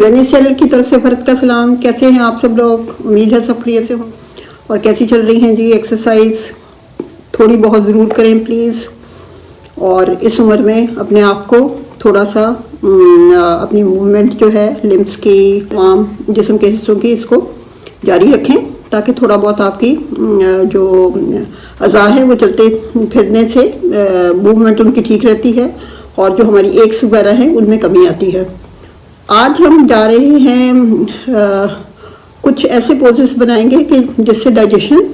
रनीस channel की तरफ से भारत का सलाम। कैसे हैं आप सब लोग? उम्मीद है सब खैरियत से हों। और कैसी चल रही हैं जी एक्सरसाइज? थोड़ी बहुत ज़रूर करें प्लीज़। और इस उम्र में अपने आप को थोड़ा सा अपनी मूवमेंट जो है लिम्स की, तमाम जिस्म के हिस्सों की, इसको जारी रखें ताकि थोड़ा बहुत आपकी जो अज़ा है वो चलते फिरने से मूवमेंट उनकी ठीक रहती है और जो हमारी एक्स वगैरह हैं उनमें कमी आती है। आज हम जा रहे हैं कुछ ऐसे पोजेस बनाएंगे कि जिससे डाइजेशन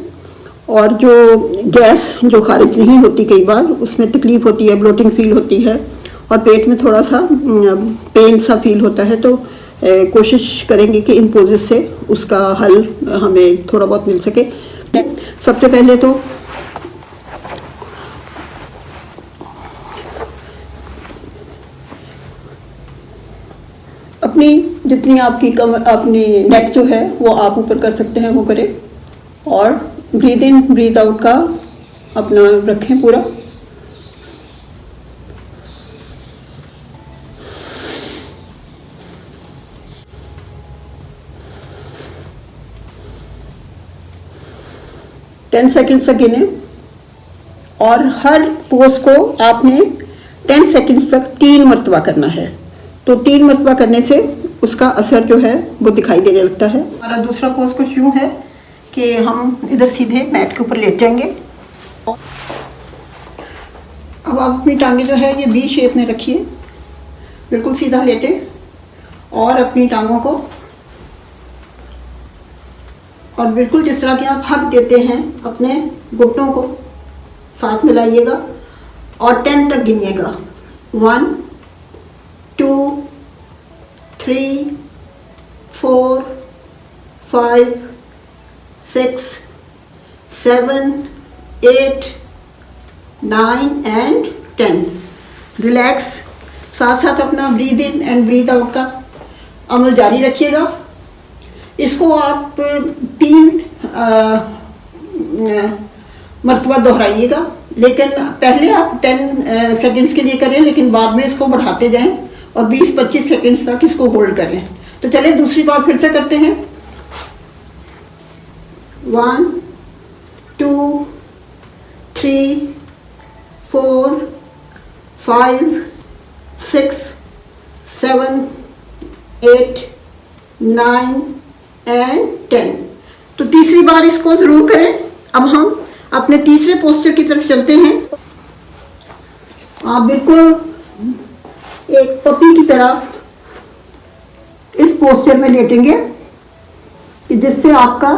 और जो गैस जो खारिज नहीं होती, कई बार उसमें तकलीफ़ होती है, ब्लोटिंग फील होती है और पेट में थोड़ा सा पेन सा फील होता है, तो कोशिश करेंगे कि इन पोजेस से उसका हल हमें थोड़ा बहुत मिल सके। सबसे पहले तो अपनी जितनी आपकी अपनी नेक जो है वो आप ऊपर कर सकते हैं वो करें और ब्रीद इन ब्रीद आउट का अपना रखें पूरा। टेन सेकेंड्स तक गिने और हर पोज को आपने 10 सेकेंड्स तक 3 मरतबा करना है। तो 3 मरतबा करने से उसका असर जो है वो दिखाई देने लगता है। हमारा दूसरा पोज कुछ यूँ है कि हम इधर सीधे मैट के ऊपर लेट जाएंगे। अब आप अपनी टांगे जो है ये वी शेप में रखिए, बिल्कुल सीधा लेटे और अपनी टांगों को और बिल्कुल जिस तरह के आप हक देते हैं अपने घुटनों को साथ मिलाइएगा और 10 तक गिनिएगा। 1 2 3 4 5 6 7 8 9 एंड 10। रिलैक्स, साथ साथ अपना breathe in and breathe out का अमल जारी रखिएगा। इसको आप 3 मरतबा दोहराइएगा, लेकिन पहले आप 10 सेकेंड्स के लिए करें, लेकिन बाद में इसको बढ़ाते जाएं और 20-25 सेकेंड्स तक इसको होल्ड करें। तो चलिए दूसरी बार फिर से करते हैं। 1 2 3 4 5 6 7 8 9 एंड 10। तो तीसरी बार इसको जरूर करें। अब हम अपने तीसरे पोस्चर की तरफ चलते हैं। आप बिल्कुल एक पपी की तरह इस पोस्चर में लेटेंगे, जिससे आपका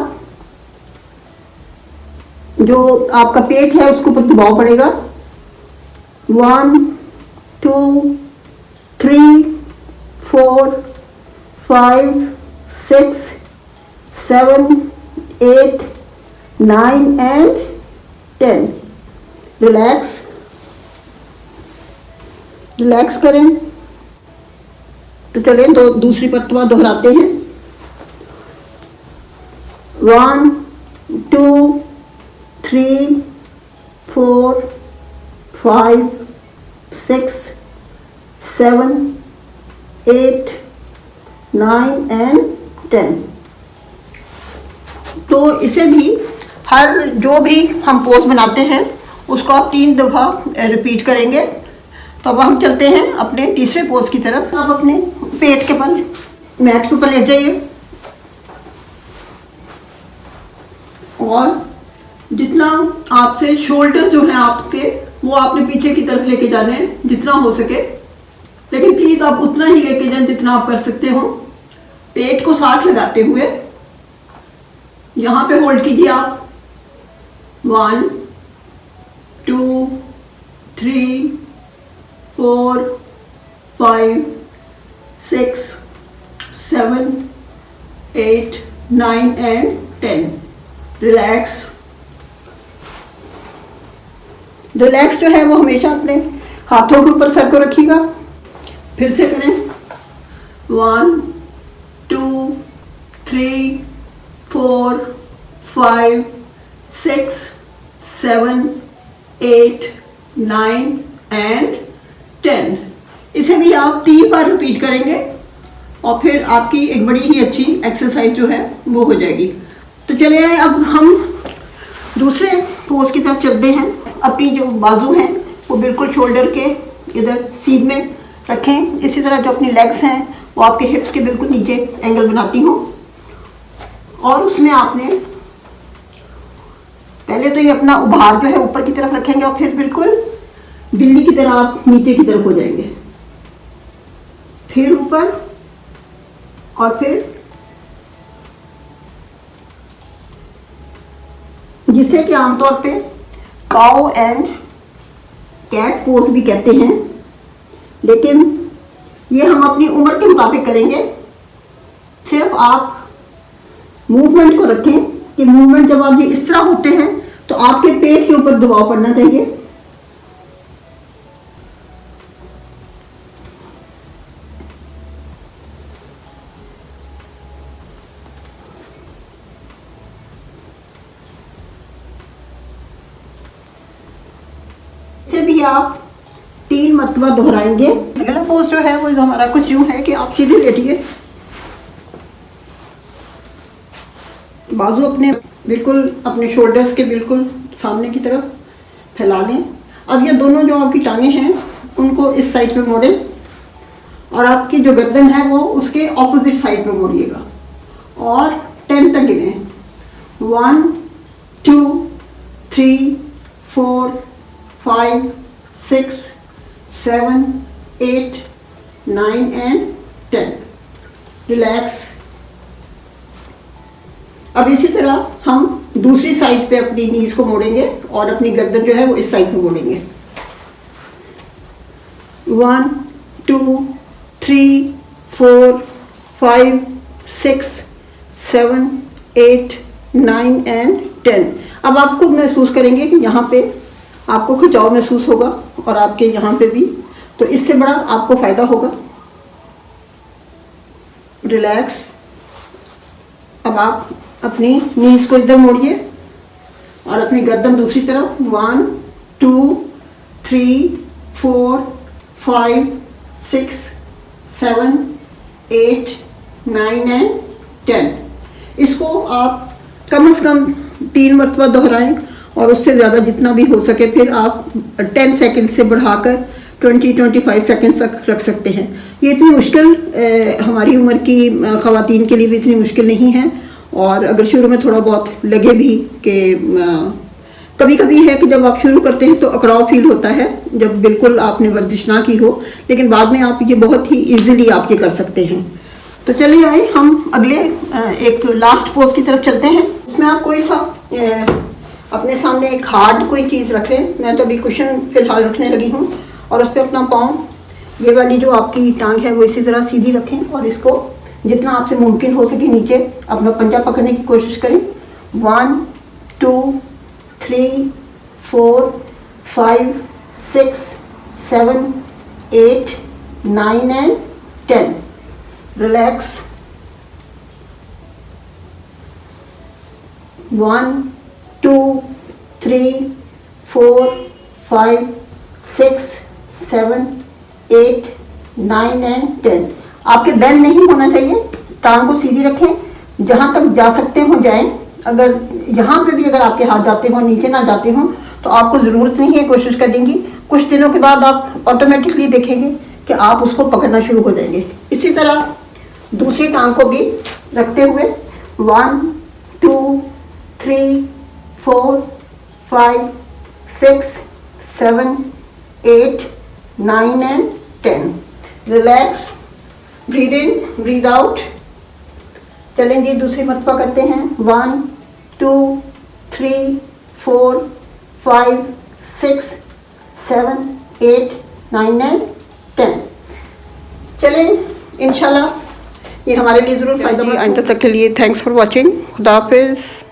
जो आपका पेट है उसके ऊपर दबाव पड़ेगा। 1 2 3 4 5 6 7 8 9 एंड 10। रिलैक्स करें। तो चलें दूसरी मरतबा दोहराते हैं। 1 2 3 4 5 6 7 8 9 एंड 10। तो इसे भी हर जो भी हम पोज बनाते हैं उसको आप 3 दफ़ा रिपीट करेंगे। तो अब हम चलते हैं अपने तीसरे पोज की तरफ। आप अपने पेट के बल मैट के ऊपर लेट जाइए और जितना आपसे शोल्डर जो हैं आपके वो आपने पीछे की तरफ लेके जाने हैं जितना हो सके, लेकिन प्लीज़ आप उतना ही लेके जाएं जितना आप कर सकते हो। पेट को साथ लगाते हुए यहाँ पे होल्ड कीजिए आप। 1 2 3 4 5 6 7 8 9 एंड 10। रिलैक्स जो है वो हमेशा अपने हाथों के ऊपर सर को रखिएगा। फिर से करें। 1 2 3 4 5 6 7 8 9 एंड 10। इसे भी आप 3 बार रिपीट करेंगे और फिर आपकी एक बड़ी ही अच्छी एक्सरसाइज जो है वो हो जाएगी। तो चलिए अब हम दूसरे पोज की तरफ चलते हैं। अपनी जो बाजू हैं वो बिल्कुल शोल्डर के इधर सीध में रखें। इसी तरह जो अपनी लेग्स हैं वो आपके हिप्स के बिल्कुल नीचे एंगल बनाती हूँ, और उसमें आपने पहले तो ये अपना उभार जो है ऊपर की तरफ रखेंगे और फिर बिल्कुल बिल्ली की तरह आप नीचे की तरफ हो जाएंगे, फिर ऊपर और फिर, जिसे कि आमतौर पे काउ एंड कैट पोज भी कहते हैं, लेकिन ये हम अपनी उम्र के मुताबिक करेंगे। सिर्फ आप मूवमेंट को रखें कि मूवमेंट जब आप ये इस तरह होते हैं तो आपके पेट के ऊपर दबाव पड़ना चाहिए। इसे भी आप 3 मरतबा दोहराएंगे। अगला पोज जो है वो हमारा कुछ यूं है कि आप सीधे लेटिए, बाजू अपने बिल्कुल अपने शोल्डर्स के बिल्कुल सामने की तरफ फैला लें। अब ये दोनों जो आपकी टांगें हैं उनको इस साइड पे मोड़ें और आपकी जो गर्दन है वो उसके ऑपोजिट साइड पे मोड़िएगा और 10 तक गिनें। 1 2 3 4 5 6 7 8 9 एंड 10। रिलैक्स। अब इसी तरह हम दूसरी साइड पे अपनी नीज को मोड़ेंगे और अपनी गर्दन जो है वो इस साइड पे मोड़ेंगे। 1 2 3 4 5 6 7 8 9 एंड 10। अब आप खुद महसूस करेंगे कि यहाँ पे आपको खिंचाव महसूस होगा और आपके यहाँ पे भी, तो इससे बड़ा आपको फायदा होगा। रिलैक्स। अब आप अपनी नीज को इधर मोड़िए और अपनी गर्दन दूसरी तरफ। 1 2 3 4 5 6 7 8 9 एंड 10। इसको आप कम से कम 3 मरतबा दोहराएं और उससे ज़्यादा जितना भी हो सके। फिर आप 10 सेकंड से बढ़ाकर 20-25 सेकंड तक रख सकते हैं। ये इतनी मुश्किल हमारी उम्र की ख़वातीन के लिए भी इतनी मुश्किल नहीं है, और अगर शुरू में थोड़ा बहुत लगे भी कि कभी कभी है कि जब आप शुरू करते हैं तो अकड़ाव फील होता है जब बिल्कुल आपने वर्जिश ना की हो, लेकिन बाद में आप ये बहुत ही इजीली आप ये कर सकते हैं। तो चलिए आए हम अगले एक लास्ट पोज की तरफ चलते हैं। इसमें आप कोई सा अपने सामने एक हार्ड कोई चीज़ रख लें। मैं तो अभी कुशन फिलहाल रखने लगी हूँ, और उस पर अपना पाँव, ये वाली जो आपकी टांग है वो इसी तरह सीधी रखें और इसको जितना आपसे मुमकिन हो सके नीचे अपना पंजा पकड़ने की कोशिश करें। 1 2 3 4 5 6 7 8 9 एंड 10। रिलैक्स। 1 2 3 4 5 6 7 8 9 एंड 10। आपके बेंड नहीं होना चाहिए, टांग को सीधी रखें, जहाँ तक जा सकते हो जाएं। अगर यहाँ पे भी अगर आपके हाथ जाते हो नीचे ना जाते हो तो आपको ज़रूरत नहीं है कोशिश करने की। कुछ दिनों के बाद आप ऑटोमेटिकली देखेंगे कि आप उसको पकड़ना शुरू हो जाएंगे। इसी तरह दूसरी टांग को भी रखते हुए 1 2 3 4 5 6 7 8 9 and 10। Relax. Breathe in, breathe out. चलें जी, दूसरी मरतबा करते हैं। 1 2 3 4 5 6 7 8 9 एंड 10। चलें, इंशाल्लाह ये हमारे लिए ज़रूर फ़ायदा। आइंदा तक के लिए थैंक्स फॉर वॉचिंग। खुदा हाफिज़।